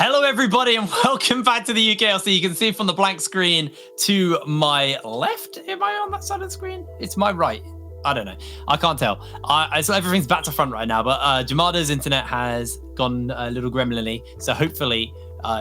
Hello, everybody, and welcome back to the UKLC. You can see from the blank screen to my left. Am I on that side of the screen? It's my right. I don't know. I can't tell. So everything's back to front right now, but Jamada's internet has gone a little gremlin-y, so hopefully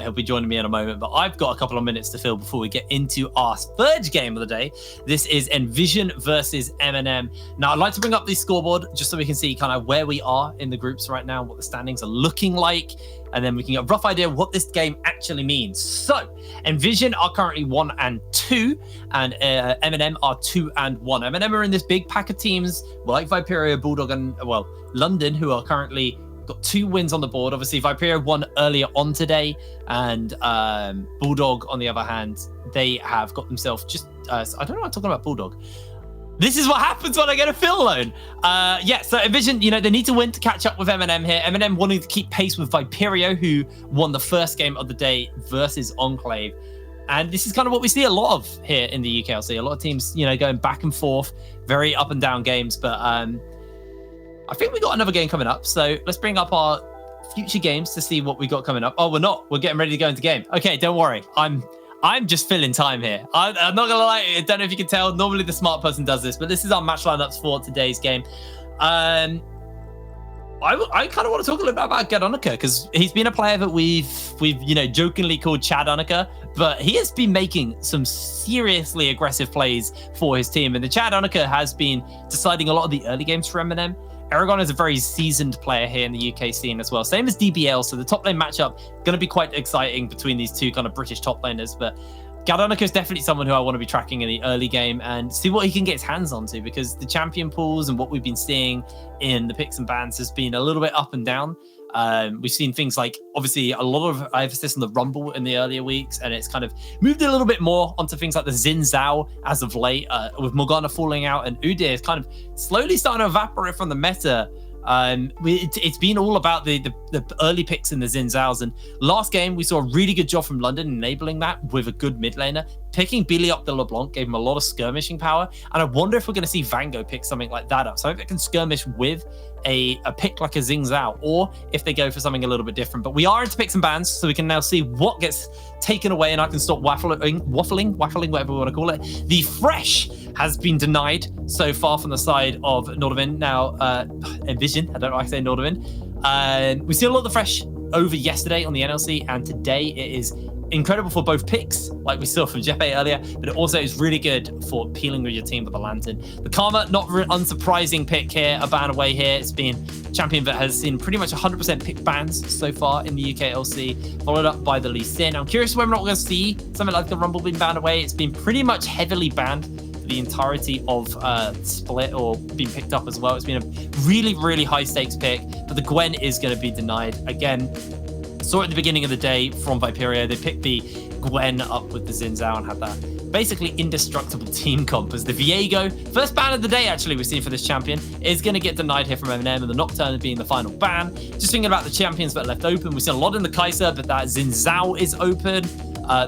he'll be joining me in a moment. But I've got a couple of minutes to fill before we get into our third game of the day. This is NVision versus MNM. Now, I'd like to bring up the scoreboard just so we can see kind of where we are in the groups right now, what the standings are looking like, and then we can get a rough idea of what this game actually means. So, NVision are currently 1 and 2, and MNM are 2 and 1. MNM are in this big pack of teams like Viperio, Bulldog, and London, who are currently got 2 wins on the board. Obviously, Viperio won earlier on today, and Bulldog, on the other hand, they have got themselves just I don't know what I'm talking about. Bulldog. This is what happens when I get a fill loan. So NVision, they need to win to catch up with MNM here. MNM wanting to keep pace with Viperio, who won the first game of the day versus Enclave. And this is kind of what we see a lot of here in the UKLC. A lot of teams, going back and forth, very up and down games. But I think we got another game coming up. So let's bring up our future games to see what we got coming up. Oh, we're not. We're getting ready to go into game. Okay, don't worry. I'm just filling time here. I'm not gonna lie. I don't know if you can tell. Normally the smart person does this, but this is our match lineups for today's game. I kind of want to talk a little bit about Gadonica because he's been a player that we've jokingly called Chad Unica, but he has been making some seriously aggressive plays for his team, and the Chad Unica has been deciding a lot of the early games for MNM. Aragon is a very seasoned player here in the UK scene as well. Same as DBL, so the top lane matchup going to be quite exciting between these two kind of British top laners. But Gadonica is definitely someone who I want to be tracking in the early game and see what he can get his hands onto, because the champion pools and what we've been seeing in the picks and bans has been a little bit up and down. We've seen things like, obviously, a lot of emphasis on the Rumble in the earlier weeks, and it's kind of moved a little bit more onto things like the Xin Zhao as of late, with Morgana falling out, and Udyr is kind of slowly starting to evaporate from the meta. It's been all about the early picks in the Xin Zhaos, and last game we saw a really good job from London enabling that with a good mid laner. Picking Billy up the LeBlanc gave him a lot of skirmishing power, and I wonder if we're going to see Vango pick something like that up, something that can skirmish with a pick like a Xin Zhao, or if they go for something a little bit different. But we are into picks and bans, so we can now see what gets taken away, and I can stop waffling, whatever we want to call it. The Fresh has been denied so far from the side of Nordavind. Now, NVision, I don't know why I say Nordavind. We see a lot of the Fresh over yesterday on the NLC, and today it is incredible for both picks, like we saw from Jeppe earlier, but it also is really good for peeling with your team with the Lantern. The Karma, not unsurprising pick here, a ban away here. It's been a champion that has seen pretty much 100% pick bans so far in the UKLC, followed up by the Lee Sin. I'm curious whether or not we're going to see something like the Rumble being banned away. It's been pretty much heavily banned for the entirety of Split, or being picked up as well. It's been a really, really high stakes pick, but the Gwen is going to be denied. Again, saw at the beginning of the day from Viperio, they picked the Gwen up with the Xin Zhao and had that basically indestructible team comp as the Viego. First ban of the day, actually, we've seen for this champion, is going to get denied here from MNM, and the Nocturne being the final ban. Just thinking about the champions that are left open, we've seen a lot in the Kaiser, but that Xin Zhao is open.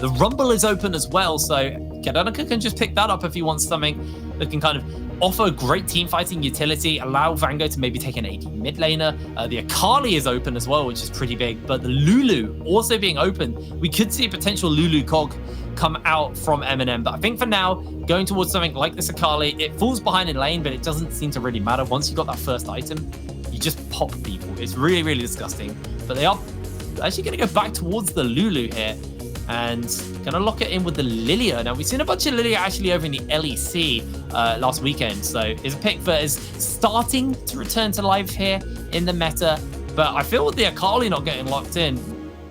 The Rumble is open as well, so Gadonica can just pick that up if he wants something that can kind of offer great team fighting utility, allow Vango to maybe take an AD mid laner. The Akali is open as well, which is pretty big, but the Lulu also being open. We could see a potential Lulu cog come out from MNM, but I think for now, going towards something like this Akali, it falls behind in lane, but it doesn't seem to really matter. Once you got that first item, you just pop people. It's really, really disgusting, but they are actually going to go back towards the Lulu here, and going to lock it in with the Lilia. Now, we've seen a bunch of Lilia actually over in the LEC last weekend, so it's a pick that is starting to return to life here in the meta, but I feel with the Akali not getting locked in,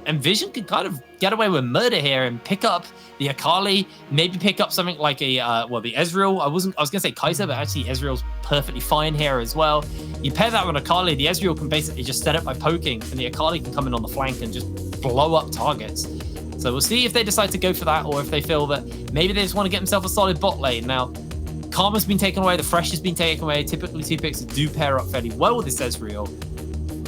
NVision could kind of get away with murder here and pick up the Akali, maybe pick up something like the Ezreal. I was going to say Kaiser, but actually Ezreal's perfectly fine here as well. You pair that with Akali, the Ezreal can basically just set up by poking, and the Akali can come in on the flank and just blow up targets. So we'll see if they decide to go for that, or if they feel that maybe they just want to get themselves a solid bot lane. Now, Karma's been taken away, the Fresh has been taken away. Typically, two picks do pair up fairly well with this Ezreal.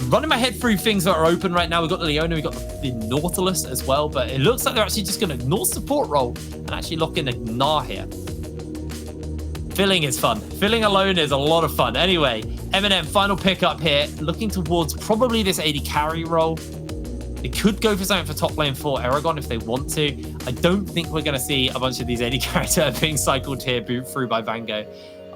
Running my head through things that are open right now, we've got the Leona, we've got the Nautilus as well, but it looks like they're actually just going to ignore support role and actually lock in a Gnar here. Filling is fun. Filling alone is a lot of fun. Anyway, MNM, final pick up here, looking towards probably this AD carry role. They could go for something for top lane for Aragon if they want to. I don't think we're going to see a bunch of these AD characters being cycled here through by Vango.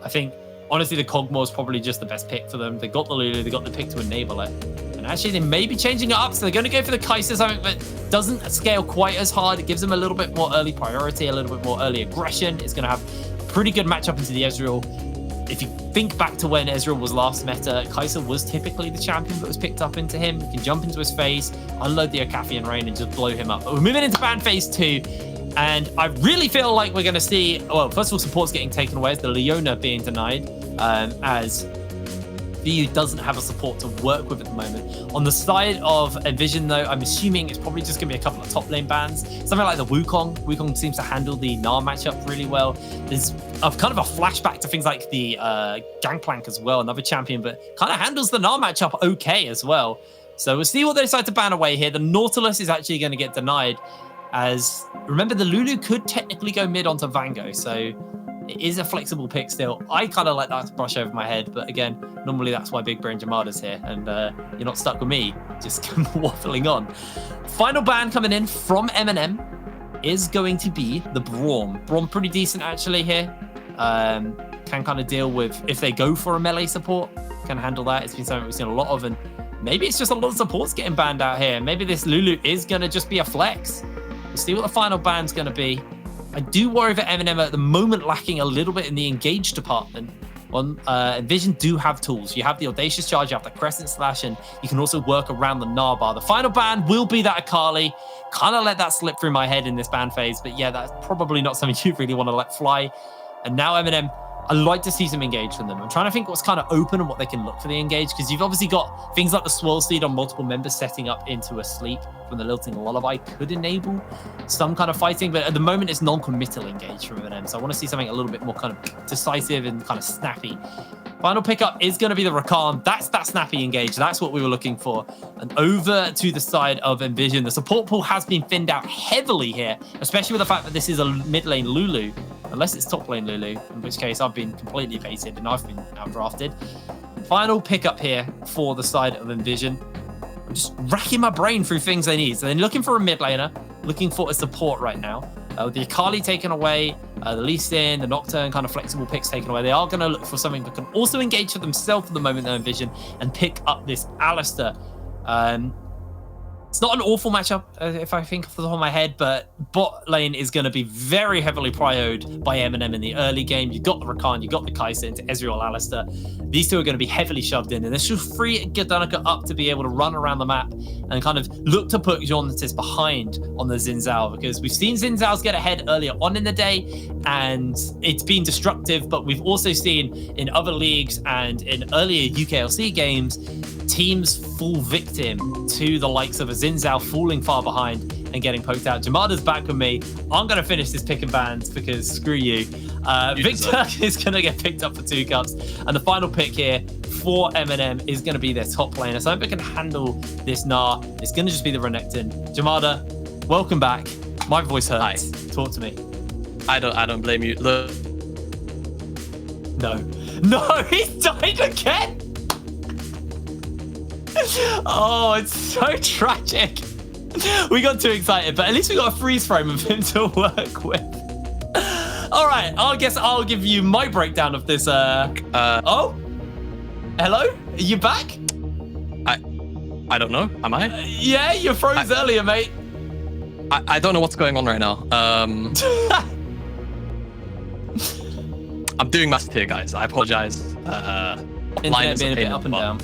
I think, honestly, the Kog'Maw is probably just the best pick for them. They got the Lulu, they got the pick to enable it. And actually, they may be changing it up, so they're going to go for the Kai'Sa, something that doesn't scale quite as hard. It gives them a little bit more early priority, a little bit more early aggression. It's going to have a pretty good matchup into the Ezreal. If you think back to when Ezreal was last meta, Kai'Sa was typically the champion that was picked up into him. You can jump into his face, unload the Ocathian Rain, and just blow him up. But we're moving into ban phase 2, and I really feel like we're going to see, well, first of all, support's getting taken away as the Leona being denied, as VU doesn't have a support to work with at the moment. On the side of NVision, though, I'm assuming it's probably just going to be a couple of top lane bans. Something like the Wukong. Wukong seems to handle the Gnar matchup really well. There's kind of a flashback to things like the Gangplank as well, another champion, but kind of handles the Gnar matchup okay as well. So we'll see what they decide to ban away here. The Nautilus is actually going to get denied, as remember, the Lulu could technically go mid onto Vango, so it is a flexible pick still. I kind of let that brush over my head, but again, normally that's why Big Brain Jamada's here, and you're not stuck with me, just waffling on. Final ban coming in from MNM is going to be the Braum. Braum pretty decent actually here. Can kind of deal with, if they go for a melee support, can handle that. It's been something we've seen a lot of, and maybe it's just a lot of supports getting banned out here. Maybe this Lulu is going to just be a flex. We'll see what the final ban's going to be. I do worry that MNM at the moment lacking a little bit in the engage department. NVision do have tools. You have the Audacious Charge, you have the Crescent Slash, and you can also work around the Gnar bar. The final ban will be that Akali. Kind of let that slip through my head in this ban phase, but yeah, that's probably not something you really want to let fly. And now MNM, I'd like to see some engage from them. I'm trying to think what's kind of open and what they can look for the engage, because you've obviously got things like the Swirl Seed on multiple members setting up into a sleep from the Lilting Lullaby could enable some kind of fighting, but at the moment it's non-committal engage from MNM, so I want to see something a little bit more kind of decisive and kind of snappy. Final pickup is going to be the Rakan. That's that snappy engage. That's what we were looking for. And over to the side of NVision, the support pool has been thinned out heavily here, especially with the fact that this is a mid lane Lulu, unless it's top lane Lulu, in which case I've been completely baited and I've been outdrafted. Final pickup here for the side of NVision. I'm just racking my brain through things they need. So they're looking for a mid laner, looking for a support right now. With the Akali taken away, the Lee Sin, the Nocturne kind of flexible picks taken away, they are going to look for something that can also engage for themselves at the moment, though, NVision, and pick up this Alistar. It's not an awful matchup, if I think off the top of my head, but bot lane is going to be very heavily prioed by MNM in the early game. You've got the Rakan, you've got the Kai'Sa into Ezreal, Alistar. These two are going to be heavily shoved in, and this should free Gdanika up to be able to run around the map and kind of look to put Jonatis behind on the Xin Zhao, because we've seen Xin Zhao's get ahead earlier on in the day, and it's been destructive, but we've also seen in other leagues and in earlier UKLC games, teams fall victim to the likes of a Xin Zhao falling far behind and getting poked out. Jamada's back with me. I'm going to finish this pick and bans because screw you. Victor is going to get picked up for 2 cups. And the final pick here for MNM is going to be their top laner. So I hope they can handle this Gnar. It's going to just be the Renekton. Jamada, welcome back. My voice hurts. Hi. Talk to me. I don't blame you. Look. No, he died again. Oh, it's so tragic. We got too excited, but at least we got a freeze frame of him to work with. All right, I guess I'll give you my breakdown of this. Oh, hello? Are you back? I don't know. Am I? Yeah, you froze earlier, mate. I don't know what's going on right now. I'm doing math here, guys. I apologize. Internet being a bit up and down.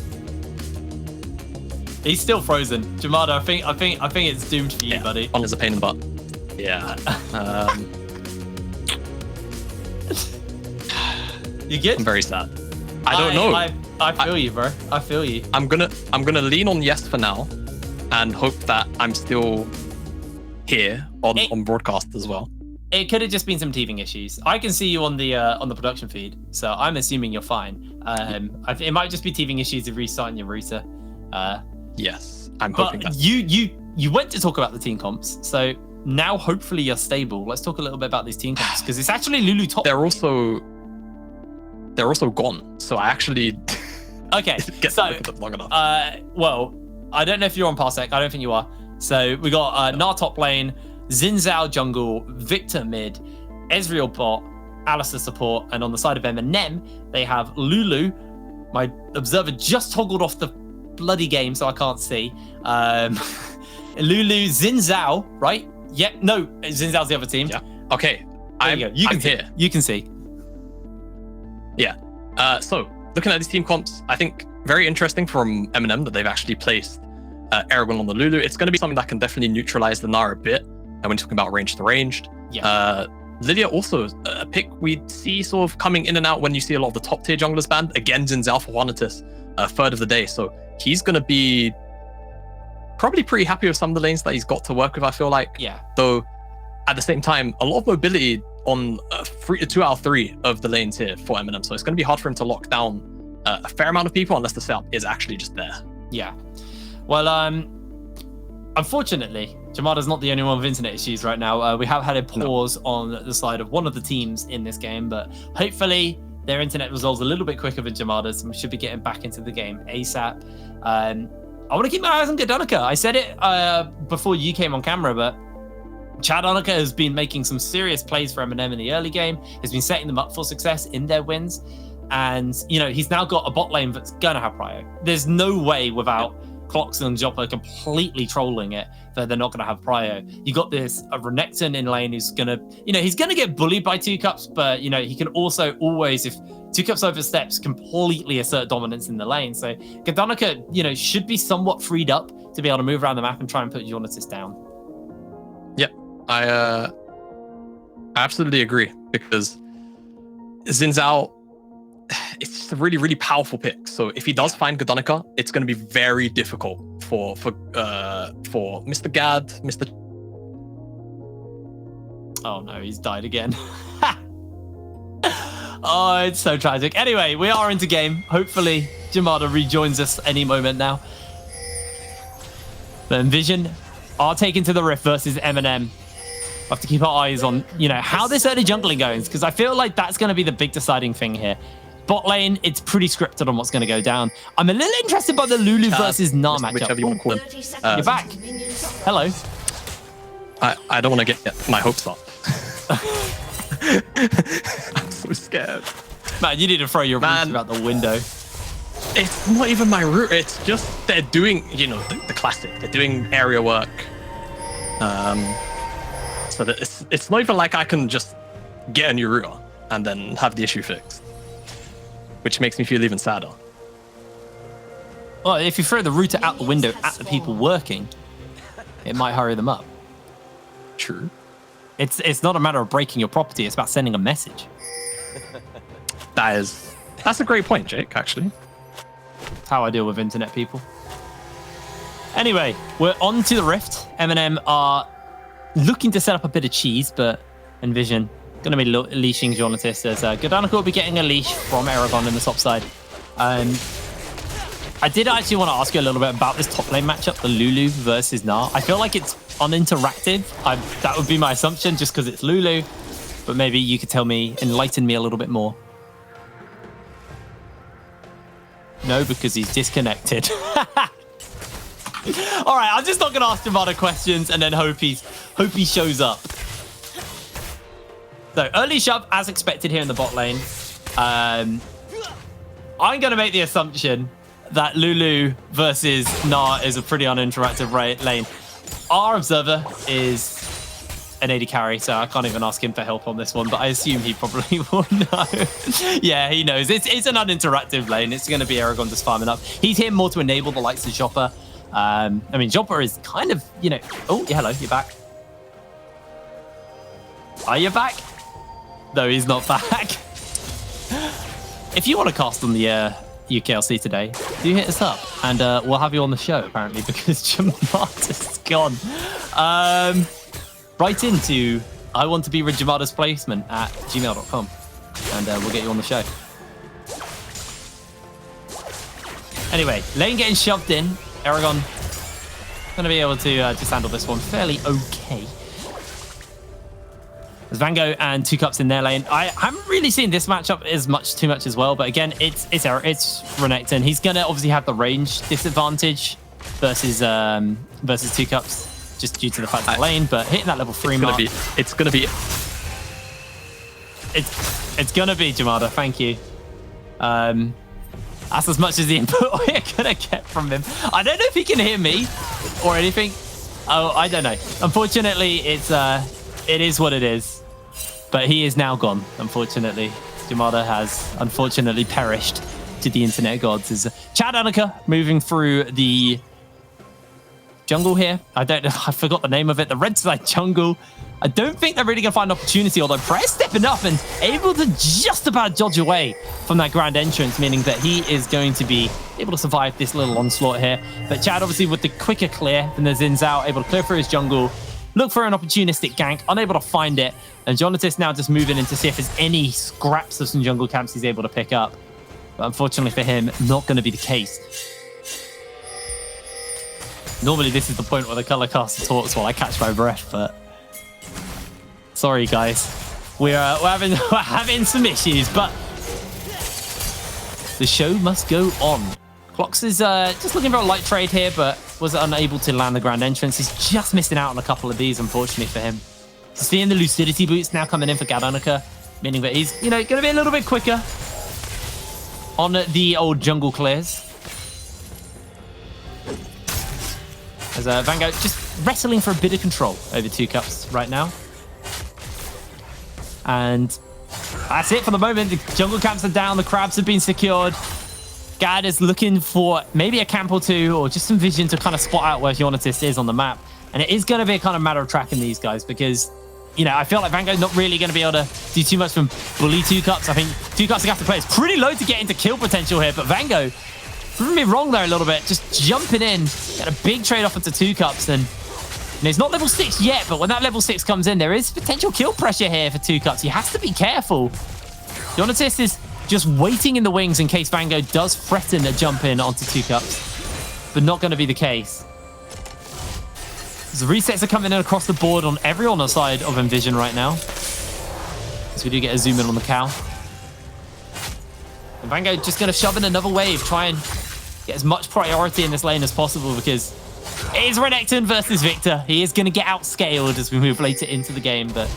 He's still frozen. Jamada, I think it's doomed for you, buddy. On is a pain in the butt. Yeah. You good? I'm very sad. I don't know. I feel you, bro. I feel you. I'm gonna lean on yes for now, and hope that I'm still here on broadcast as well. It could have just been some teething issues. I can see you on the production feed, so I'm assuming you're fine. It might just be teething issues of restarting your router. Yes, I'm hoping that. You went to talk about the team comps, so now hopefully you're stable. Let's talk a little bit about these team comps, because it's actually Lulu top. They're also gone, so I actually okay. So long enough. well, I don't know if you're on Parsec. I don't think you are. So we got Gnar top lane, Xin Zhao jungle, Victor mid, Ezreal bot, Alistair support, and on the side of MNM, they have Lulu. My observer just toggled off the bloody game, so I can't see. Lulu, Xin Zhao, right? Yep, no, Xin Zhao's the other team. Yeah. Okay. You can see. Here. You can see. Yeah. So looking at these team comps, I think very interesting from MNM that they've actually placed Aragon on the Lulu. It's going to be something that can definitely neutralize the Gnar a bit. And when talking about range to ranged, Yeah. Lydia also a pick we see sort of coming in and out when you see a lot of the top tier junglers banned. Again, Xin Zhao for Juanitas, third of the day. So he's going to be probably pretty happy with some of the lanes that he's got to work with, I feel like. Yeah. Though at the same time, a lot of mobility on 2 out of 3 of the lanes here for MNM. So it's going to be hard for him to lock down a fair amount of people unless the setup is actually just there. Yeah. Well, unfortunately, Jamada's not the only one with internet issues right now. We have had a pause on the side of one of the teams in this game, but hopefully their internet resolves a little bit quicker than Jamada's, and we should be getting back into the game ASAP. I want to keep my eyes on Gdanika. I said it before you came on camera, but Chad Donica has been making some serious plays for MNM in the early game, has been setting them up for success in their wins. And, he's now got a bot lane that's going to have prio. There's no way without Clox and Joppa completely trolling it that they're not going to have prio. You got this Renekton in lane who's going to, he's going to get bullied by 2 Cups, but, he can also always, if 2 Cups oversteps, completely assert dominance in the lane. So Gdanika, should be somewhat freed up to be able to move around the map and try and put Jornatis down. Yep. I absolutely agree, because Xin Zhao, it's just a really, really powerful pick. So if he does find Gdanika, it's going to be very difficult for Mr. Gad, Mr. Oh no, he's died again. Oh, it's so tragic. Anyway, we are into game. Hopefully, Jamada rejoins us any moment now. But NVision are taken to the Rift versus MNM. We have to keep our eyes on, how this early jungling goes, because I feel like that's going to be the big deciding thing here. Bot lane, it's pretty scripted on what's going to go down. I'm a little interested by the Lulu versus Gnar matchup. Whichever you want to call him. You're back. Hello. I don't want to get my hopes up. I'm so scared. Man, you need to throw your roots out the window. It's not even my root. It's just they're doing, the classic. They're doing area work. So that it's not even like I can just get a new router and then have the issue fixed, which makes me feel even sadder. Well, if you throw the router out the window at the people working, it might hurry them up. True. It's not a matter of breaking your property. It's about sending a message. That's a great point, Jake, actually. That's how I deal with internet people. Anyway, we're on to the Rift. MNM are looking to set up a bit of cheese, but NVision going to be leashing Jornatis, as Gdanika will be getting a leash from Aragon in the top side. I did actually want to ask you a little bit about this top lane matchup, the Lulu versus Gnar. I feel like it's uninteractive. That would be my assumption, just because it's Lulu. But maybe you could enlighten me a little bit more. No, because he's disconnected. All right, I'm just not going to ask him other questions and then hope he shows up. So early shove, as expected here in the bot lane. I'm going to make the assumption that Lulu versus Gnar is a pretty uninteractive lane. Our observer is an AD carry, so I can't even ask him for help on this one, but I assume he probably will know. Yeah, he knows. It's an uninteractive lane. It's going to be Aragon just farming up. He's here more to enable the likes of Joppa. Joppa is kind of, Oh, yeah, hello, you're back. Are you back? No, he's not back. If you want to cast on the UKLC today, do hit us up, and we'll have you on the show, apparently, because Jamada's gone. Write into I want to be Jamada's placement at gmail.com, and we'll get you on the show. Anyway, lane getting shoved in. Aragon going to be able to just handle this one fairly okay. There's Van Gogh and 2 Cups in their lane. I haven't really seen this matchup too much as well, but again, it's Renekton. He's going to obviously have the range disadvantage versus 2 Cups. just due to the fact of the lane, but hitting that level 3 mark. It's gonna be Jamada. Thank you. That's as much as the input we're gonna get from him. I don't know if he can hear me or anything. Oh, I don't know. Unfortunately, it is what it is. But he is now gone, unfortunately. Jamada has unfortunately perished to the internet gods. Is Chad Annika moving through the jungle here? I don't know. I forgot the name of it. The red side jungle. I don't think they're really going to find opportunity, although Press stepping up and able to just about dodge away from that grand entrance, meaning that he is going to be able to survive this little onslaught here. But Chad, obviously, with the quicker clear than the Xin Zhao, able to clear through his jungle, look for an opportunistic gank, unable to find it. And Jonatas now just moving in to see if there's any scraps of some jungle camps he's able to pick up. But unfortunately for him, not going to be the case. Normally, this is the point where the color caster talks while I catch my breath, but sorry, guys. We're having some issues, but the show must go on. Clocks is just looking for a light trade here, but was unable to land the grand entrance. He's just missing out on a couple of these, unfortunately for him. So seeing the lucidity boots now coming in for Gadanica, meaning that he's, going to be a little bit quicker on the old jungle clears. As Vango just wrestling for a bit of control over 2 cups right now. And that's it for the moment. The jungle camps are down. The crabs have been secured. Gad is looking for maybe a camp or 2 or just some vision to kind of spot out where Jonatas is on the map. And it is going to be a kind of matter of tracking these guys because, I feel like Vango's not really going to be able to do too much from bully 2 cups. I think 2 cups are going to have to play. It's pretty low to get into kill potential here, but Vango, proving me wrong there a little bit, just jumping in, got a big trade off into 2 cups. And he's not level 6 yet, but when that level 6 comes in, there is potential kill pressure here for 2 cups. He has to be careful. Jonatas is just waiting in the wings in case Vango does threaten a jump in onto 2 cups, but not going to be the case. So the resets are coming in across the board on everyone on the side of NVision right now. So we do get a zoom in on the cow. And Vango just going to shove in another wave, try and get as much priority in this lane as possible because it is Renekton versus Victor. He is going to get outscaled as we move later into the game, but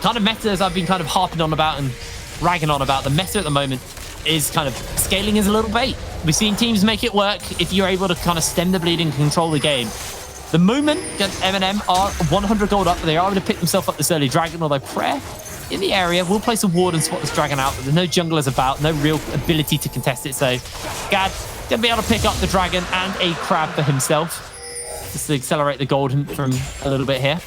kind of meta as I've been kind of harping on about and ragging on about, the meta at the moment is kind of scaling as a little bait. We've seen teams make it work if you're able to kind of stem the bleed and control the game. The moment against MNM are 100 gold up, they are able to pick themselves up this early dragon, although Prayer in the area will place a ward and spot this dragon out, but there's no junglers about, no real ability to contest it, so Gad going to be able to pick up the dragon and a crab for himself, just to accelerate the gold from a little bit here.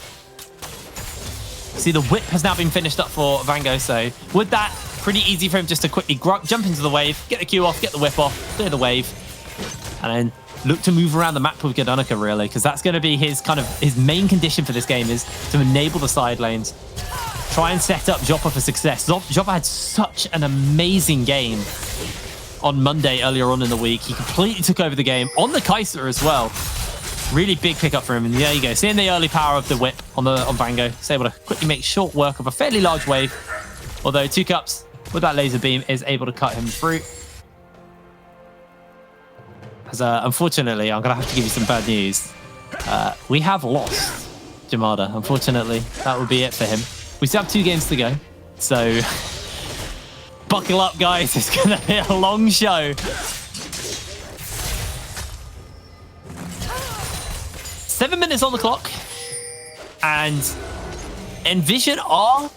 See, the whip has now been finished up for Vango, so with that, pretty easy for him just to quickly jump into the wave, get the Q off, get the whip off, clear the wave, and then look to move around the map with Gadanica, really, because that's going to be his main condition for this game is to enable the side lanes. Try and set up Joppa for success. Joppa had such an amazing game on Monday earlier on in the week. He completely took over the game on the Kaiser as well. Really big pickup for him. And there you go. Seeing the early power of the whip on Vango. He's able to quickly make short work of a fairly large wave. Although 2 cups with that laser beam is able to cut him through. As unfortunately, I'm going to have to give you some bad news. We have lost Jamada. Unfortunately, that will be it for him. We still have 2 games to go. So buckle up, guys. It's going to be a long show. 7 minutes on the clock. And NVision are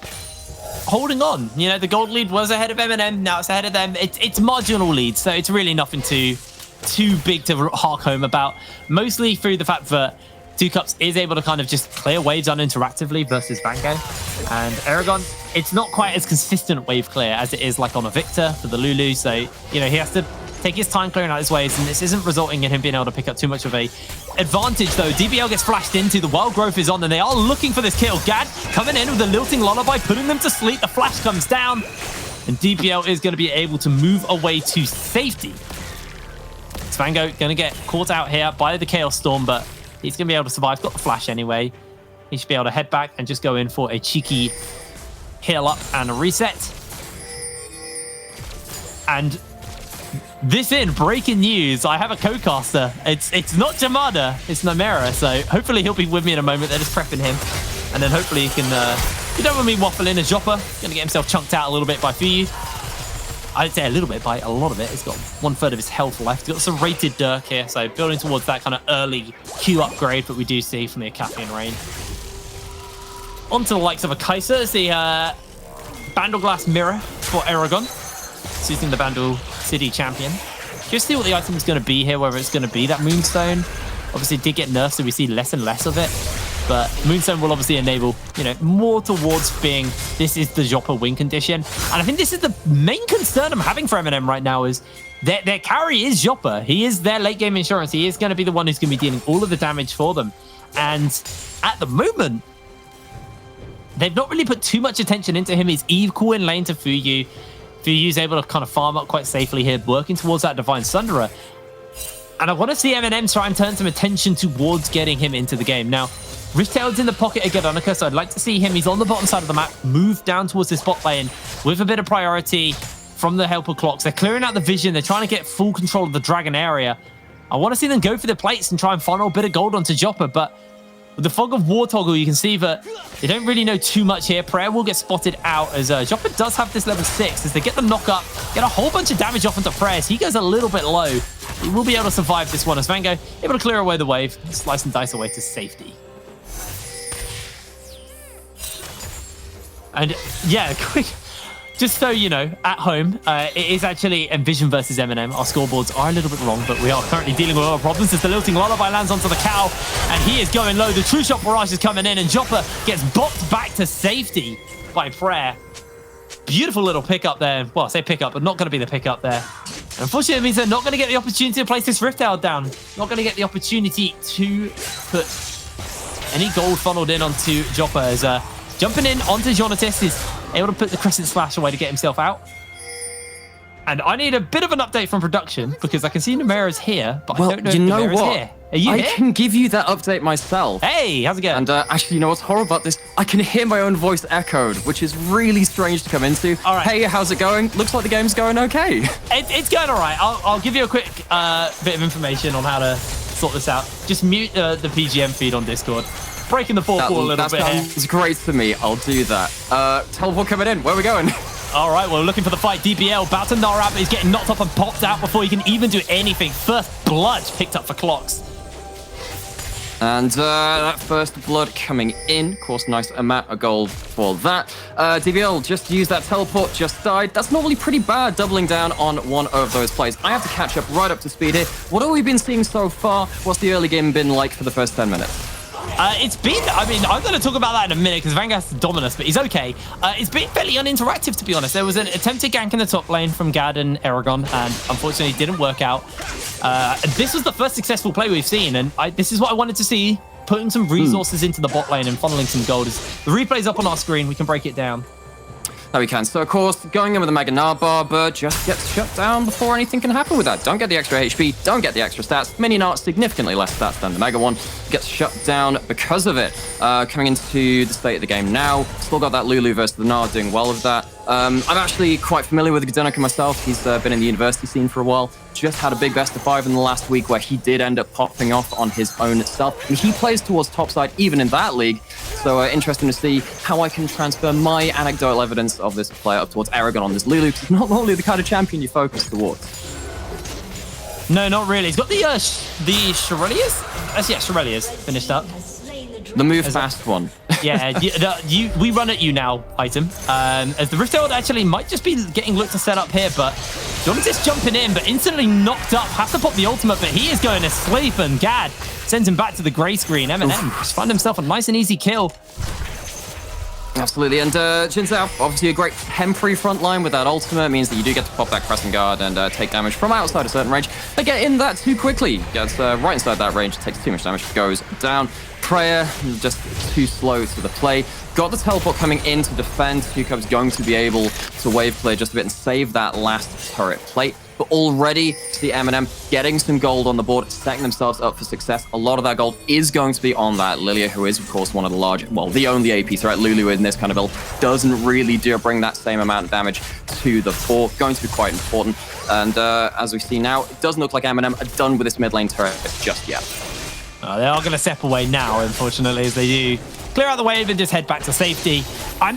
holding on. The gold lead was ahead of MNM. Now it's ahead of them. It's marginal lead, so it's really nothing too big to hark home about. Mostly through the fact that 2 cups is able to kind of just clear waves uninteractively versus Vango. And Aragon, it's not quite as consistent wave clear as it is like on a Victor for the Lulu. So, he has to take his time clearing out his waves, and this isn't resulting in him being able to pick up too much of a advantage, though. DBL gets flashed into, the wild growth is on, and they are looking for this kill. Gad coming in with a lilting lullaby, putting them to sleep. The flash comes down, and DBL is going to be able to move away to safety. Svango going to get caught out here by the Chaos Storm, but he's going to be able to survive. Got the flash anyway. He should be able to head back and just go in for a cheeky heal up and a reset. And this in breaking news. I have a co-caster. It's not Jamada, it's Namera. So hopefully he'll be with me in a moment. They're just prepping him, and then hopefully he can. You don't want me waffling. A Jopper gonna get himself chunked out a little bit by Fuyu. I'd say a little bit by a lot of it. He's got 1/3 of his health left. He's got some rated Dirk here, so building towards that kind of early Q upgrade that we do see from the Akafian Rain. Onto the likes of a Kaiser as the Bandle Glass Mirror for Aragon, suiting the Bandle City champion. Just see what the item is going to be here, whether it's going to be that Moonstone. Obviously, it did get nerfed, so we see less and less of it. But Moonstone will obviously enable, more towards being, this is the Joppa win condition. And I think this is the main concern I'm having for MNM right now is their carry is Joppa. He is their late game insurance. He is going to be the one who's going to be dealing all of the damage for them. And at the moment, they've not really put too much attention into him. He's equal in lane to Fuyu. Fuyu's able to kind of farm up quite safely here, working towards that Divine Sunderer. And I want to see MNM try and turn some attention towards getting him into the game. Now, Riftail's in the pocket of Gadonica, so I'd like to see him. He's on the bottom side of the map, move down towards this bot lane with a bit of priority from the helper clocks. They're clearing out the vision. They're trying to get full control of the dragon area. I want to see them go for the plates and try and funnel a bit of gold onto Joppa, but with the Fog of War toggle, you can see that they don't really know too much here. Prayer will get spotted out as Joppa does have this level 6. As they get the knock up, get a whole bunch of damage off into Prayer. He goes a little bit low. He will be able to survive this one as Vango able to clear away the wave, slice and dice away to safety. And yeah, quick, just so you know, at home, it is actually NVision versus MNM. Our scoreboards are a little bit wrong, but we are currently dealing with other problems as the Lilting Lullaby lands onto the cow, and he is going low. The True Shot Barrage is coming in, and Joppa gets bopped back to safety by Prayer. Beautiful little pickup there. Well, I say pickup, but not going to be the pickup there. Unfortunately, it means they're not going to get the opportunity to place this Riftail down. Not going to get the opportunity to put any gold funneled in onto Joppa as jumping in onto Jonatis is able to put the Crescent Slash away to get himself out. And I need a bit of an update from production because I can see Namera's here, but I don't know if Namera's here. Are you here? I can give you that update myself. Hey, how's it going? And actually, you know what's horrible about this? I can hear my own voice echoed, which is really strange to come into. All right. Hey, how's it going? Looks like the game's going okay. It's going all right. I'll give you a quick bit of information on how to sort this out. Just mute the PGM feed on Discord. Breaking the fourth wall a little bit here. That sounds great to me. I'll do that. Teleport coming in. Where are we going? All right, well, looking for the fight. DBL, about to Nara, but he's getting knocked up and popped out before he can even do anything. First blood picked up for Clocks. And that first blood coming in. Of course, nice amount of gold for that. DBL just used that teleport, just died. That's normally pretty bad, doubling down on one of those plays. I have to catch up right up to speed here. What have we been seeing so far? What's the early game been like for the first 10 minutes? It's been, I'm going to talk about that in a minute because Vangas is Dominus, but he's okay. It's been fairly uninteractive, to be honest. There was an attempted gank in the top lane from Gad and Aragon, and unfortunately it didn't work out. This was the first successful play we've seen, and this is what I wanted to see, putting some resources into the bot lane and funneling some gold. As the replay's up on our screen, we can break it down. No, we can. So, of course, going in with a Mega Narbab, but just gets shut down before anything can happen with that. Don't get the extra HP, don't get the extra stats. Mini Nart, significantly less stats than the Mega one. Gets shut down because of it. Coming into the state of the game now. Still got that Lulu versus the Nart, doing well with that. I'm actually quite familiar with Gadonica myself. He's been in the university scene for a while. Just had a big best of 5 in the last week where he did end up popping off on his own self. And he plays towards topside even in that league. So interesting to see how I can transfer my anecdotal evidence of this player up towards Aragon on this Lulu. It's not normally the kind of champion you focus towards. No, not really. He's got the Shirelias? Yeah, Shirelias finished up. The move fast one. Yeah, we run at you now item. As the Rift Herald actually might just be getting looked to set up here, but Jonatis jumping in, but instantly knocked up. Has to pop the ultimate, but he is going to sleep, and Gad sends him back to the grey screen. MNM just found himself a nice and easy kill. Absolutely, and Jinzao, obviously a great temporary front line with that ultimate, means that you do get to pop that Crescent Guard and take damage from outside a certain range. They get in that too quickly, gets right inside that range, takes too much damage, goes down. Prayer, just too slow to the play. got the teleport coming in to defend. Tucup's going to be able to wave clear just a bit and save that last turret plate. But already the MNM getting some gold on the board, setting themselves up for success. A lot of that gold is going to be on that Lilia, who is, of course, one of the large, well, the only AP threat. Lulu in this kind of build doesn't really bring that same amount of damage to the fore. Going to be quite important. And as we see now, it doesn't look like MNM are done with this mid lane turret just yet. They are going to step away now, unfortunately, as they do clear out the wave and just head back to safety. I'm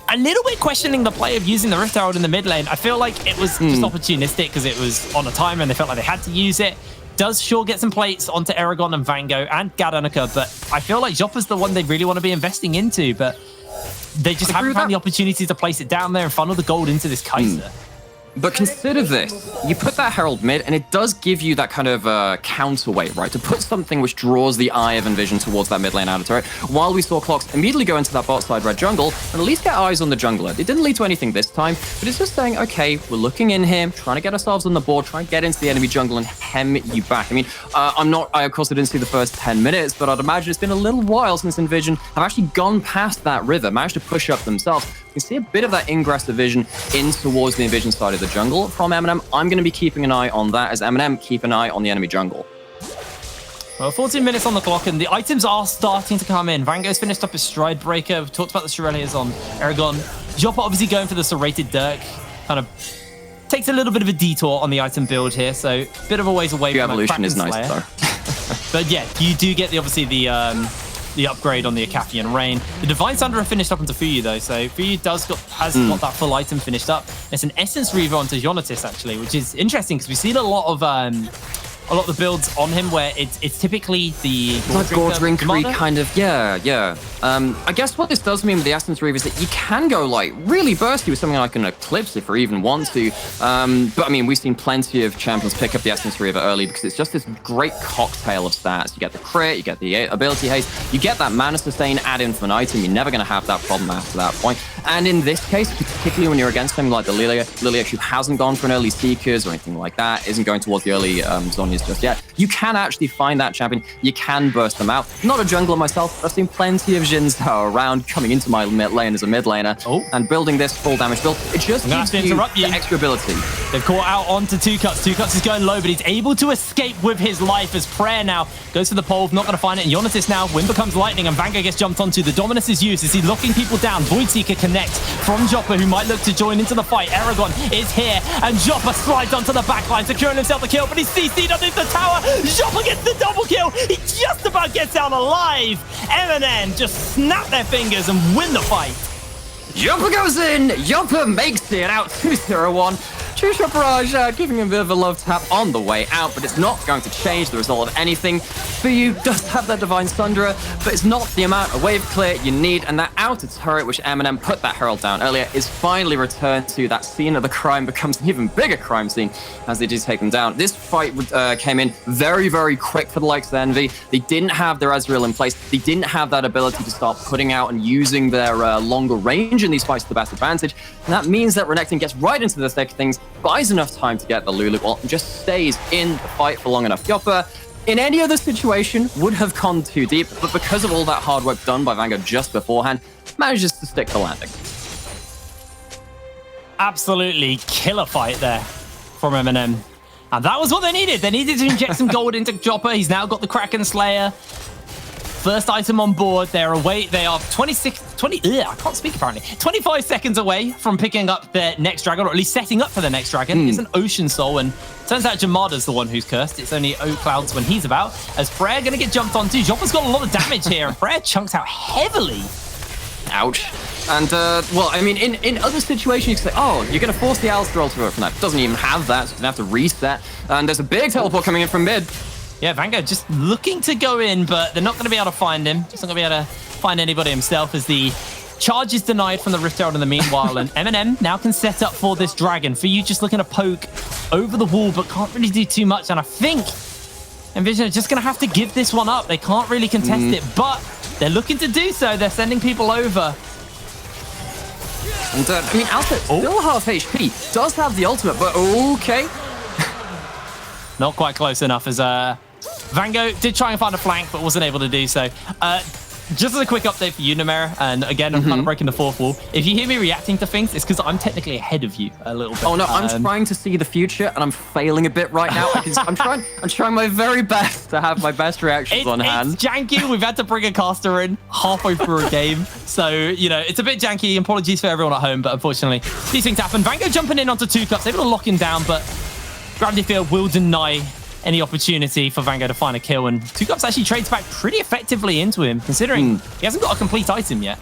a little bit questioning the play of using the Rift Herald in the mid lane. I feel like it was just opportunistic because it was on a timer and they felt like they had to use it. Does sure get some plates onto Aragon and Vango and Gadanica, but I feel like Joppa's the one they really want to be investing into, but they just haven't found the opportunity to place it down there and funnel the gold into this Kai'Sa. But consider this, you put that Herald mid, and it does give you that kind of counterweight, right? To put something which draws the eye of NVision towards that mid lane outer turret, while we saw Clocks immediately go into that bot side red jungle, and at least get eyes on the jungler. It didn't lead to anything this time, but it's just saying, okay, we're looking in here, trying to get ourselves on the board, trying to get into the enemy jungle and hem you back. I mean, I of course didn't see the first 10 minutes, but I'd imagine it's been a little while since NVision have actually gone past that river, managed to push up themselves. You can see a bit of that ingress division in towards the NVision side of the jungle from MNM. I'm going to be keeping an eye on that as MNM keep an eye on the enemy jungle. Well, 14 minutes on the clock, and the items are starting to come in. Vango's finished up his Stride Breaker. We've talked about the Shurelias on Aragon. Joppa obviously going for the Serrated Dirk. Kind of takes a little bit of a detour on the item build here, so a bit of a ways away from evolution is nice, though. But yeah, you do get obviously the upgrade on the Acafian Rain. The Divine Thunder are finished up into Fuyu though, so Fuyu has got that full item finished up. It's an Essence Reaver onto Jonatis actually, which is interesting because we've seen a lot of the builds on him where it's typically the Gore Drinkery kind of, yeah. I guess what this does mean with the Essence Reaver is that you can go like really bursty with something like an Eclipse if you even want to. But I mean, we've seen plenty of champions pick up the Essence Reaver early because it's just this great cocktail of stats. You get the crit, you get the ability haste, you get that mana sustain add in for an item. You're never going to have that problem after that point. And in this case, particularly when you're against something like the Lilia who hasn't gone for an early Seekers or anything like that, isn't going towards the early Zhonya's just yet, you can actually find that champion. You can burst them out. Not a jungler myself, but I've seen plenty of Jins around coming into my mid lane as a mid laner and building this full damage build. It just gives you the extra ability. They've caught out onto Two Cuts. Two Cuts is going low, but he's able to escape with his life as Prayer now goes to the pole. Not going to find it. And Jonatis now, Wind becomes lightning, and Vango gets jumped onto. The Dominus is used as he's locking people down. Voidseeker connects from Joppa, who might look to join into the fight. Aragon is here, and Joppa slides onto the backline, securing himself the kill, but he's CC'd underneath the tower. Joppa gets the double kill. He just about gets out alive. MNM just snap their fingers and win the fight. Joppa goes in. Joppa makes it out 2-0-1. True Barrage giving him a bit of a love tap on the way out, but it's not going to change the result of anything. Fuyu does have that Divine Thunderer, but it's not the amount of wave clear you need, and that outer turret, which MNM put that Herald down earlier, is finally returned to that scene of the crime, becomes an even bigger crime scene as they do take them down. This fight came in very, very quick for the likes of Envy. They didn't have their Ezreal in place. They didn't have that ability to start putting out and using their longer range in these fights to the best advantage, and that means that Renekton gets right into the thick of things, buys enough time to get the Lulu ult, and just stays in the fight for long enough. Joppa, in any other situation, would have gone too deep, but because of all that hard work done by Vango just beforehand, manages to stick the landing. Absolutely killer fight there from MNM. And that was what they needed. They needed to inject some gold into Joppa. He's now got the Kraken Slayer. First item on board. They're away. They are 25 seconds away from picking up their next dragon, or at least setting up for the next dragon. It's an Ocean Soul, and turns out Jamada's the one who's cursed. It's only Oak Clouds when he's about. As Prayer going to get jumped onto. Joppa's got a lot of damage here, and Prayer chunks out heavily. Ouch. And, well, I mean, in other situations, you can say, oh, you're going to force the Alistar ult to work from that. It doesn't even have that, so it's going to have to reset. And there's a big teleport coming in from mid. Yeah, Vango just looking to go in, but they're not going to be able to find him. Just not going to be able to find anybody himself as the charge is denied from the Rift Herald in the meanwhile. And MNM now can set up for this dragon. For you, just looking to poke over the wall, but can't really do too much. And I think NVision are just going to have to give this one up. They can't really contest it, but they're looking to do so. They're sending people over. And, I mean, Alpha still half HP. Does have the ultimate, but okay. Not quite close enough as Vango did try and find a flank, but wasn't able to do so. Just as a quick update for you, Namera, and again, I'm kind of breaking the fourth wall. If you hear me reacting to things, it's because I'm technically ahead of you a little bit. Oh no, I'm trying to see the future, and I'm failing a bit right now. I'm trying my very best to have my best reactions on hand. It's janky. We've had to bring a caster in halfway through a game, so you know it's a bit janky. Apologies for everyone at home, but unfortunately, these things happen. Vango jumping in onto 2 cups, able to lock him down, but Gravity Field will deny any opportunity for Vango to find a kill, and 2 cups actually trades back pretty effectively into him, considering he hasn't got a complete item yet.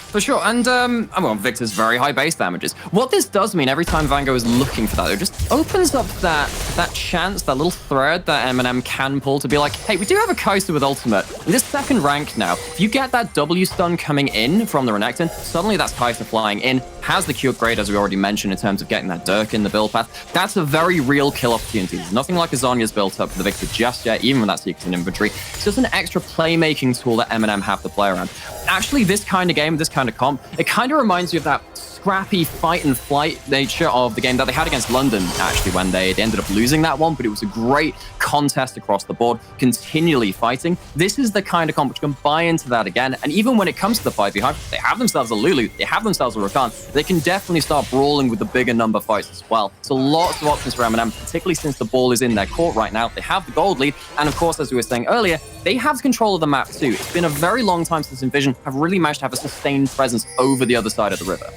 For sure, and well, Victor's very high base damages. What this does mean every time Vango is looking for that, it just opens up that chance, that little thread that MNM can pull to be like, hey, we do have a Kai'Sa with ultimate. In this second rank now, if you get that W stun coming in from the Renekton, suddenly that's Kai'Sa flying in, has the Q upgrade, as we already mentioned, in terms of getting that Dirk in the build path. That's a very real kill opportunity. There's nothing like a Zhonya's built up for the Victor just yet, even when that Secret's in inventory. It's just an extra playmaking tool that MNM have to play around. Actually, this kind of game, this kind of comp, it kind of reminds you of that scrappy fight and flight nature of the game that they had against London, actually, when they ended up losing that one, but it was a great contest across the board, continually fighting. This is the kind of comp which can buy into that again, and even when it comes to the 5v5, they have themselves a Lulu, they have themselves a Rakan, they can definitely start brawling with the bigger number fights as well. So lots of options for MNM, particularly since the ball is in their court right now. They have the gold lead, and of course, as we were saying earlier, they have control of the map too. It's been a very long time since NVision have really managed to have a sustained presence over the other side of the river.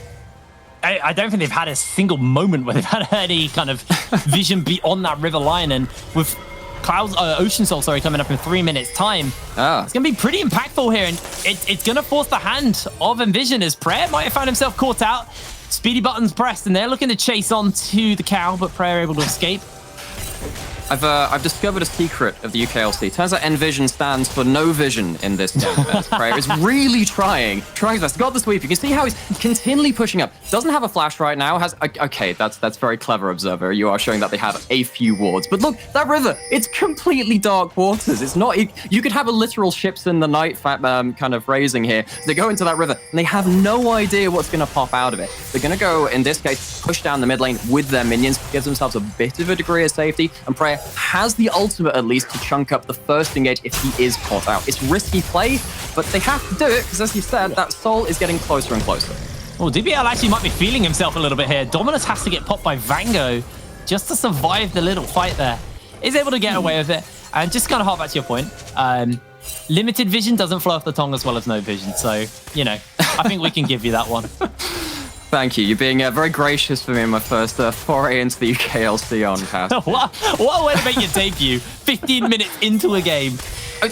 I don't think they've had a single moment where they've had any kind of vision beyond that river line, and with Ocean Soul, coming up in 3 minutes time, it's going to be pretty impactful here, and it's going to force the hand of NVision, as Prayer might have found himself caught out. Speedy buttons pressed, and they're looking to chase on to the cow, but Prayer able to escape. I've discovered a secret of the UKLC. Turns out NVision stands for no vision in this game. Prayer is really trying his best. Got the sweep. You can see how he's continually pushing up. Doesn't have a flash right now. Okay, that's very clever, Observer. You are showing that they have a few wards. But look, that river, it's completely dark waters. It's not, you could have a literal ships in the night kind of raising here. They go into that river and they have no idea what's going to pop out of it. They're going to go, in this case, push down the mid lane with their minions, gives themselves a bit of a degree of safety, and Prayer has the ultimate at least to chunk up the first engage if he is caught out. It's risky play, but they have to do it because, as you said, that soul is getting closer and closer. Well, DBL actually might be feeling himself a little bit here. Dominus has to get popped by Vango just to survive the little fight there. Is able to get away with it. And just kind of hop back to your point, limited vision doesn't flow off the tongue as well as no vision. So, you know, I think we can give you that one. Thank you. You're being very gracious for me in my first foray into the UKLC on cast. What a way to make your debut. 15 minutes into a game.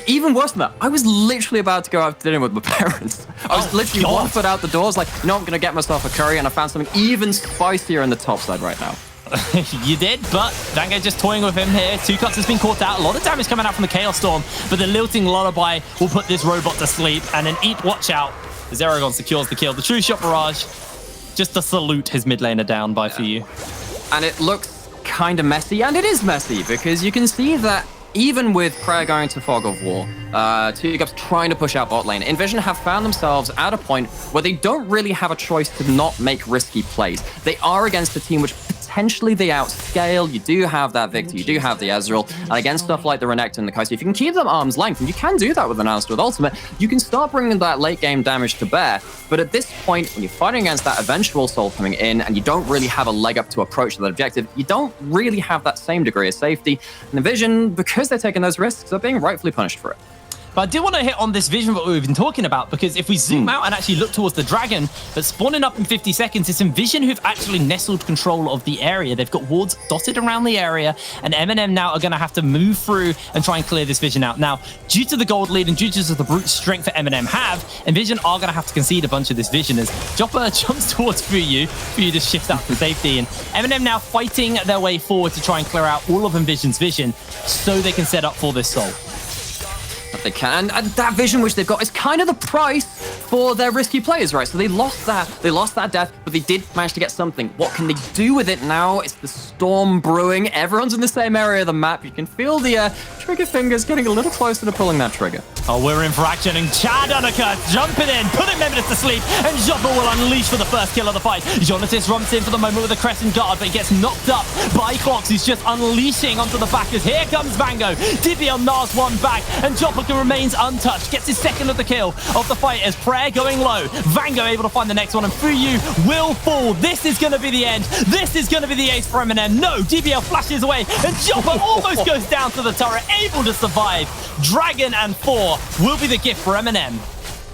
Even worse than that, I was literally about to go out to dinner with my parents. I was literally 1 foot out the doors, like, I'm going to get myself a curry, and I found something even spicier in the top side right now. You did, but Vango just toying with him here. 2 cups has been caught out. A lot of damage coming out from the Chaos Storm, but the Lilting Lullaby will put this robot to sleep, and then Eat Watch Out as Aragon secures the kill. The True Shot Barrage, just to salute his mid laner down by for you. And it looks kind of messy, and it is messy, because you can see that even with Prayer going to Fog of War, 2 cups trying to push out bot lane, NVision have found themselves at a point where they don't really have a choice to not make risky plays. They are against a team which potentially they outscale. You do have that Victor, you do have the Ezreal, and against stuff like the Renekton and the Kai'Sa, if you can keep them arm's length, and you can do that with an Alistair with ultimate, you can start bringing that late game damage to bear. But at this point, when you're fighting against that eventual soul coming in, and you don't really have a leg up to approach that objective, you don't really have that same degree of safety. And NVision, because they're taking those risks, are being rightfully punished for it. But I do want to hit on this vision that we've been talking about, because if we zoom out and actually look towards the dragon that's spawning up in 50 seconds, it's NVision who've actually nestled control of the area. They've got wards dotted around the area, and MNM now are going to have to move through and try and clear this vision out. Now, due to the gold lead and due to the brute strength that MNM have, NVision are going to have to concede a bunch of this vision as Joppa jumps towards Fuyu to shift out for safety. And MNM now fighting their way forward to try and clear out all of NVision's vision so they can set up for this soul. That they can, and that vision which they've got is kind of the price for their risky players, right? So they lost that death, but they did manage to get something. What can they do with it now? It's the storm brewing. Everyone's in the same area of the map. You can feel the trigger fingers getting a little closer to pulling that trigger. Oh, we're in for action, and Chad Unica jumping in, putting Memphis to sleep, and Joppa will unleash for the first kill of the fight. Jonatas romps in for the moment with a crescent guard, but he gets knocked up by Clocks, who's just unleashing onto the backers. Here comes Vango. Dibiel nars one back, and Joppa remains untouched. Gets his second of the kill of the fight as Prayer going low. Vango able to find the next one, and Fuyu will fall. This is going to be the end. This is going to be the ace for MNM. No, DBL flashes away, and Joppa almost goes down to the turret, able to survive. Dragon and 4 will be the gift for MNM.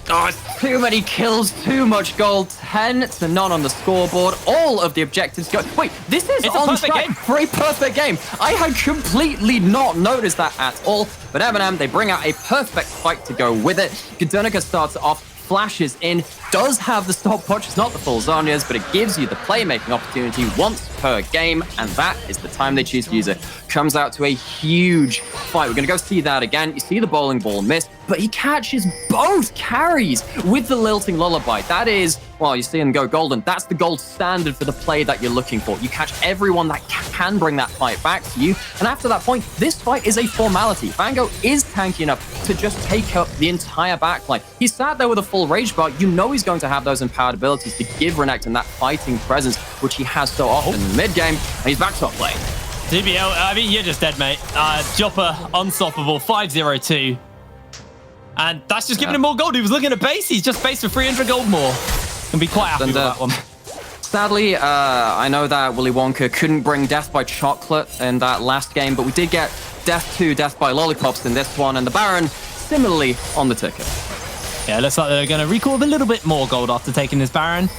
Oh, it's too many kills, too much gold. 10-0 on the scoreboard. All of the objectives go. Wait, this is on track for a perfect game. I had completely not noticed that at all. But MNM, they bring out a perfect fight to go with it. Guernica starts off, flashes in, does have the stopwatch. It's not the full Zhonya's, but it gives you the playmaking opportunity once per game, and that is the time they choose to use it. Comes out to a huge fight. We're going to go see that again. You see the bowling ball miss, but he catches both carries with the lilting lullaby. That is, well, you see him go golden. That's the gold standard for the play that you're looking for. You catch everyone that can bring that fight back to you, and after that point, this fight is a formality. Vango is tanky enough to just take up the entire backline. He sat there with a full rage bar. You know he's going to have those empowered abilities to give Renekton that fighting presence, which he has so often in the mid game, and he's back top lane. DBL, I mean, you're just dead, mate. Joppa, unstoppable, 5-0-2. And that's just giving him more gold. He was looking at base. He's just based for 300 gold more. Can be quite happy with that one. Sadly, I know that Willy Wonka couldn't bring Death by Chocolate in that last game, but we did get Death 2, Death by Lollipops in this one, and the Baron similarly on the ticket. Yeah, looks like they're going to recall a little bit more gold after taking this Baron.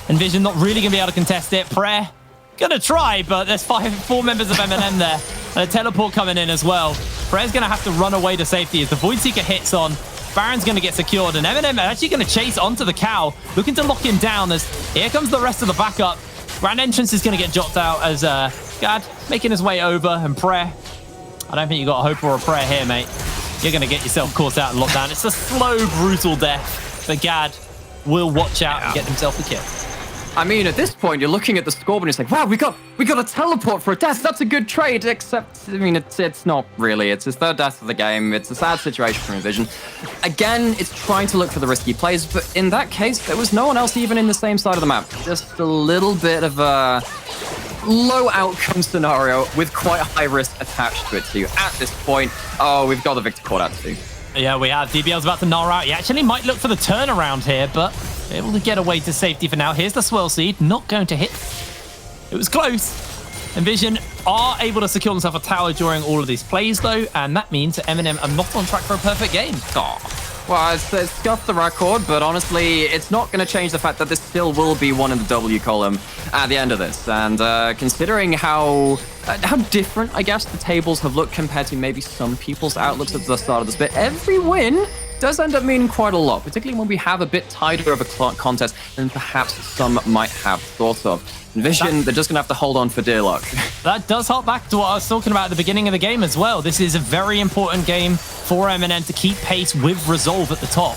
NVision not really going to be able to contest it. Prayer going to try, but there's 4 members of MNM there. And a teleport coming in as well. Prayer's going to have to run away to safety as the Void Seeker hits on. Baron's going to get secured, and MNM are actually going to chase onto the cow, looking to lock him down as here comes the rest of the backup. Grand Entrance is going to get dropped out as Gad making his way over, and Prayer. I don't think you got a hope or a prayer here, mate. You're going to get yourself caught out and locked down. It's a slow, brutal death, but Gad will watch out and get himself a kill. I mean, at this point, you're looking at the scoreboard and it's like, wow, we got a teleport for a death. That's a good trade, except, I mean, it's not really. It's his third death of the game. It's a sad situation for NVision. Again, it's trying to look for the risky plays, but in that case, there was no one else even in the same side of the map. Just a little bit of a low outcome scenario with quite a high risk attached to it too. At this point, oh, we've got the Victor caught out too. Yeah, we have. DBL's about to gnaw out. He actually might look for the turnaround here, but able to get away to safety for now. Here's the swirl seed. Not going to hit. It was close. NVision are able to secure themselves a tower during all of these plays, though, and that means that MNM are not on track for a perfect game. Oh. Well, it's scuffed the record, but honestly, it's not going to change the fact that this still will be one in the W column at the end of this. And considering how different, I guess, the tables have looked compared to maybe some people's outlooks at the start of this bit, every win does end up meaning quite a lot, particularly when we have a bit tighter of a contest than perhaps some might have thought of. NVision, they're just going to have to hold on for dear luck. That does hark back to what I was talking about at the beginning of the game as well. This is a very important game for MNM to keep pace with Resolve at the top.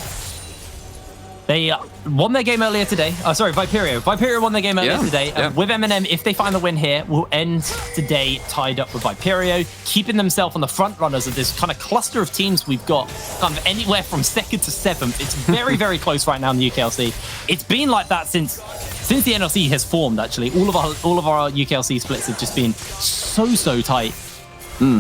They won their game earlier today. Oh, sorry, Viperio. Viperio won their game earlier today. Yeah. With MNM, if they find the win here, will end today tied up with Viperio, keeping themselves on the front runners of this kind of cluster of teams we've got, kind of anywhere from 2nd to 7th. It's very, very close right now in the UKLC. It's been like that since the NLC has formed, actually. All of our UKLC splits have just been so tight.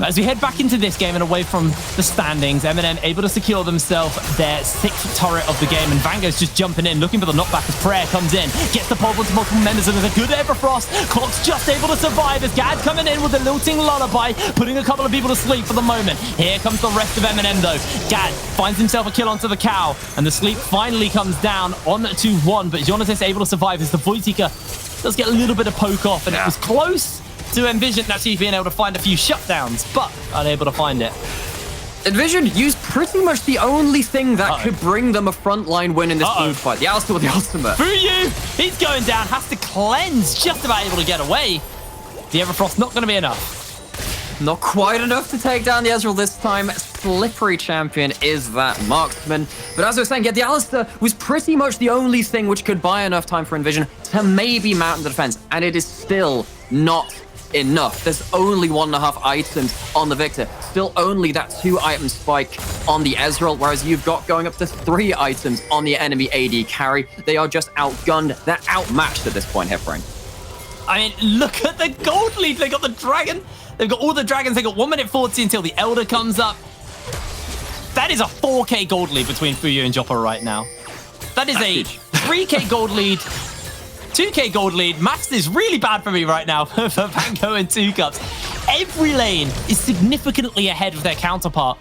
As we head back into this game and away from the standings, MNM able to secure themselves their 6th turret of the game, and Vango's just jumping in, looking for the knockback as Prayer comes in, gets the pole onto multiple members, and there's a good Everfrost. Clock's just able to survive as Gad coming in with a lilting lullaby, putting a couple of people to sleep for the moment. Here comes the rest of MNM though. Gad finds himself a kill onto the cow, and the sleep finally comes down on to 1, but Jonas able to survive as the Void Seeker does get a little bit of poke off, and it was close to NVision actually being able to find a few shutdowns, but unable to find it. NVision used pretty much the only thing that could bring them a frontline win in this blue fight. The Alistar with the ultimate. Fuyu, he's going down, has to cleanse, just about able to get away. The Everfrost not going to be enough. Not quite enough to take down the Ezreal this time. slippery champion is that marksman. But as I was saying, yeah, the Alistair was pretty much the only thing which could buy enough time for NVision to maybe mount the defense, and it is still not enough. There's only 1.5 items on the Victor, still only that 2-item spike on the Ezreal, whereas you've got going up to 3 items on the enemy AD carry. They are just outgunned. They're outmatched at this point, Hifrain. I mean, look at the gold lead. They got the dragon. They've got all the dragons. They got 1 minute 40 until the Elder comes up. That is a 4k gold lead between Fuyu and Joppa right now. That is a 3k gold lead, 2k gold lead. Maths is really bad for me right now for Vango and 2 Cups. Every lane is significantly ahead of their counterpart.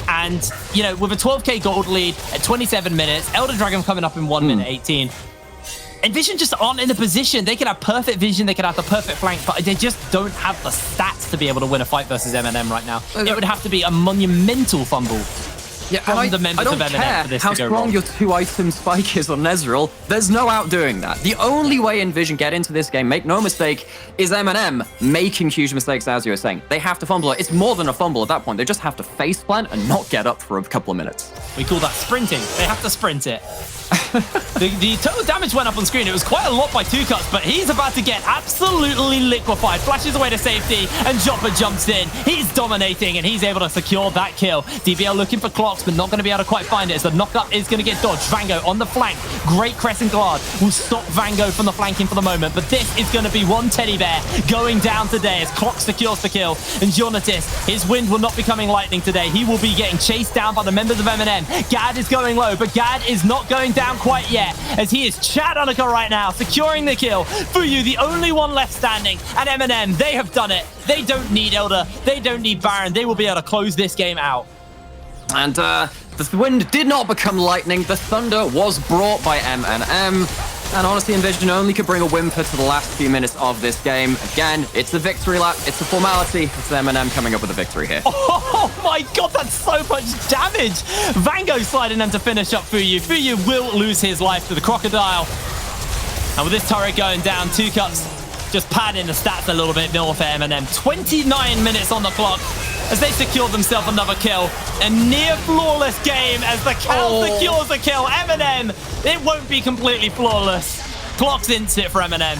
And, you know, with a 12k gold lead at 27 minutes, Elder Dragon coming up in 1 minute 18. NVision just aren't in a position. They could have perfect vision, they could have the perfect flank, but they just don't have the stats to be able to win a fight versus MNM right now. It would have to be a monumental fumble from the members of MNM for this to go wrong. How strong your 2-item spike is on Ezreal, there's no outdoing that. The only way NVision get into this game, make no mistake, is MNM making huge mistakes, as you were saying. They have to fumble it. It's more than a fumble at that point. They just have to faceplant and not get up for a couple of minutes. We call that sprinting. They have to sprint it. The total damage went up on screen. It was quite a lot by 2 Cups, but he's about to get absolutely liquefied. Flashes away to safety, and Joppa jumps in. He's dominating, and he's able to secure that kill. DBL looking for clocks, but not going to be able to quite find it, as the knockup is going to get dodged. Vango on the flank. Great Crescent Guard will stop Vango from the flanking for the moment, but this is going to be one teddy bear going down today as Clock secures the kill. And Jonatis, his wind will not be coming lightning today. He will be getting chased down by the members of MNM. Gad is going low, but Gad is not going down quite yet, as he is Chad Unica right now, securing the kill. Fuyu, the only one left standing, and MNM, they have done it. They don't need Elder, they don't need Baron. They will be able to close this game out. And the wind did not become lightning. The thunder was brought by MNM. And honestly, NVision only could bring a whimper to the last few minutes of this game. Again, it's a victory lap. It's a formality. It's MNM coming up with a victory here. Oh my god, that's so much damage. Vango sliding them to finish up Fuyu. Fuyu will lose his life to the crocodile. And with this turret going down, 2 Cups just padding the stats a little bit more for MNM. 29 minutes on the clock as they secure themselves another kill. A near flawless game as the Cal secures the kill. MNM, it won't be completely flawless. Clock's into it for MNM.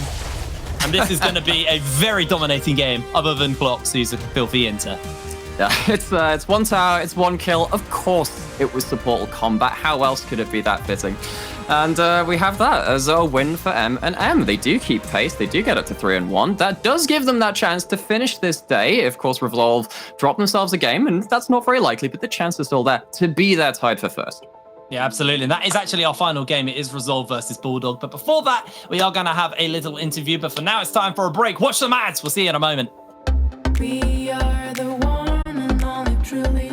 And this is going to be a very dominating game, other than Clocks, who's a filthy inter. Yeah, it's 1 tower, it's 1 kill. Of course, it was supportal combat. How else could it be that fitting? And we have that as a win for MNM. They do keep pace. They do get up to 3-1. That does give them that chance to finish this day. Of course, Revolve drop themselves a game, and that's not very likely, but the chance is still there to be there tied for first. Yeah, absolutely. And that is actually our final game. It is Resolve versus Bulldog. But before that, we are going to have a little interview. But for now, it's time for a break. Watch some ads. We'll see you in a moment. We are the one and only truly